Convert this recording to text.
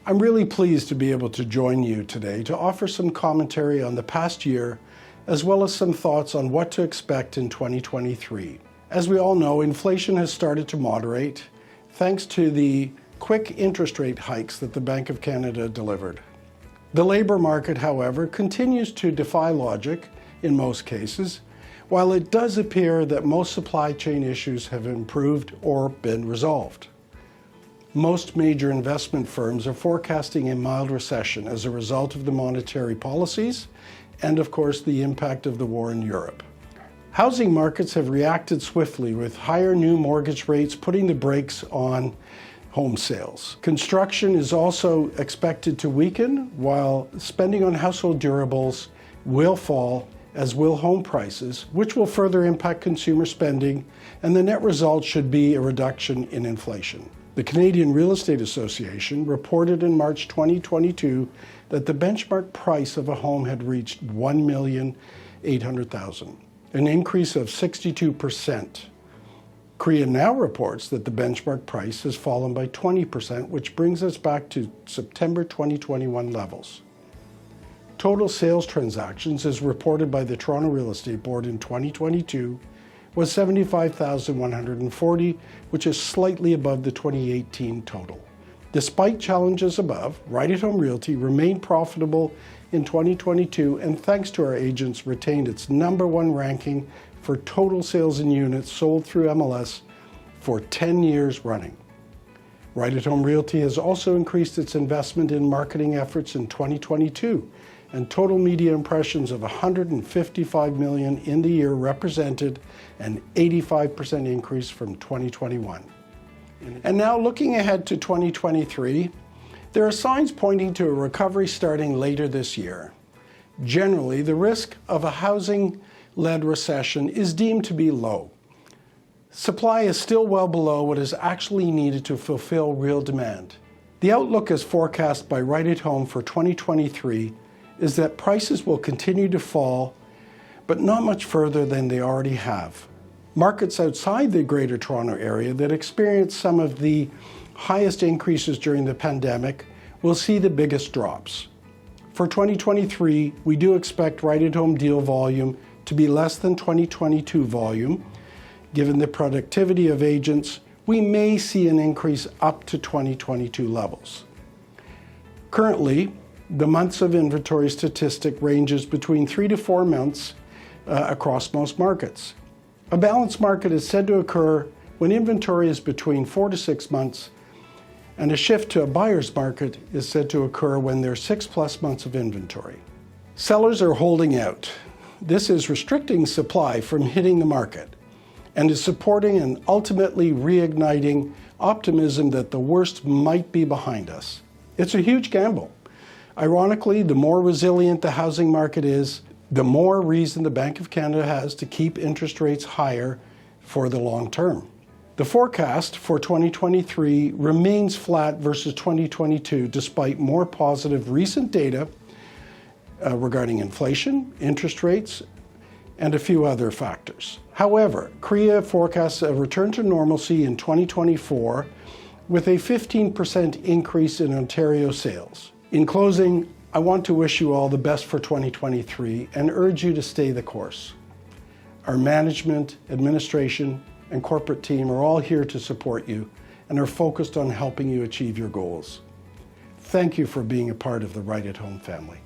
I'm really pleased to be able to join you today to offer some commentary on the past year, as well as some thoughts on what to expect in 2023. As we all know, inflation has started to moderate thanks to the quick interest rate hikes that the Bank of Canada delivered. The labor market, however, continues to defy logic in most cases, while it does appear that most supply chain issues have improved or been resolved. Most major investment firms are forecasting a mild recession as a result of the monetary policies and, of course, the impact of the war in Europe. Housing markets have reacted swiftly, with higher new mortgage rates putting the brakes on home sales. Construction is also expected to weaken, while spending on household durables will fall, as will home prices, which will further impact consumer spending, and the net result should be a reduction in inflation. The Canadian Real Estate Association reported in March 2022 that the benchmark price of a home had reached $1,800,000, an increase of 62%. Korea now reports that the benchmark price has fallen by 20%, which brings us back to September 2021 levels. Total sales transactions, as reported by the Toronto Real Estate Board in 2022, was 75,140, which is slightly above the 2018 total. Despite challenges above, Right at Home Realty remained profitable in 2022, and thanks to our agents, retained its #1 ranking for total sales in units sold through MLS for 10 years running. Right at Home Realty has also increased its investment in marketing efforts in 2022, and total media impressions of 155 million in the year represented an 85% increase from 2021. And now, looking ahead to 2023, there are signs pointing to a recovery starting later this year. Generally, the risk of a housing-led recession is deemed to be low. Supply is still well below what is actually needed to fulfill real demand. The outlook as forecast by Right at Home for 2023 is that prices will continue to fall, but not much further than they already have. Markets outside the Greater Toronto Area that experienced some of the highest increases during the pandemic will see the biggest drops. For 2023, we do expect Right at Home deal volume to be less than 2022 volume. Given the productivity of agents, we may see an increase up to 2022 levels. Currently, the months of inventory statistic ranges between 3 to 4 months across most markets. A balanced market is said to occur when inventory is between 4 to 6 months, and a shift to a buyer's market is said to occur when there's 6+ months of inventory. Sellers are holding out. This is restricting supply from hitting the market and is supporting and ultimately reigniting optimism that the worst might be behind us. It's a huge gamble. Ironically, the more resilient the housing market is, the more reason the Bank of Canada has to keep interest rates higher for the long term. The forecast for 2023 remains flat versus 2022, despite more positive recent data regarding inflation, interest rates, and a few other factors. However, CREA forecasts a return to normalcy in 2024 with a 15% increase in Ontario sales. In closing, I want to wish you all the best for 2023 and urge you to stay the course. Our management, administration, and corporate team are all here to support you and are focused on helping you achieve your goals. Thank you for being a part of the Right at Home family.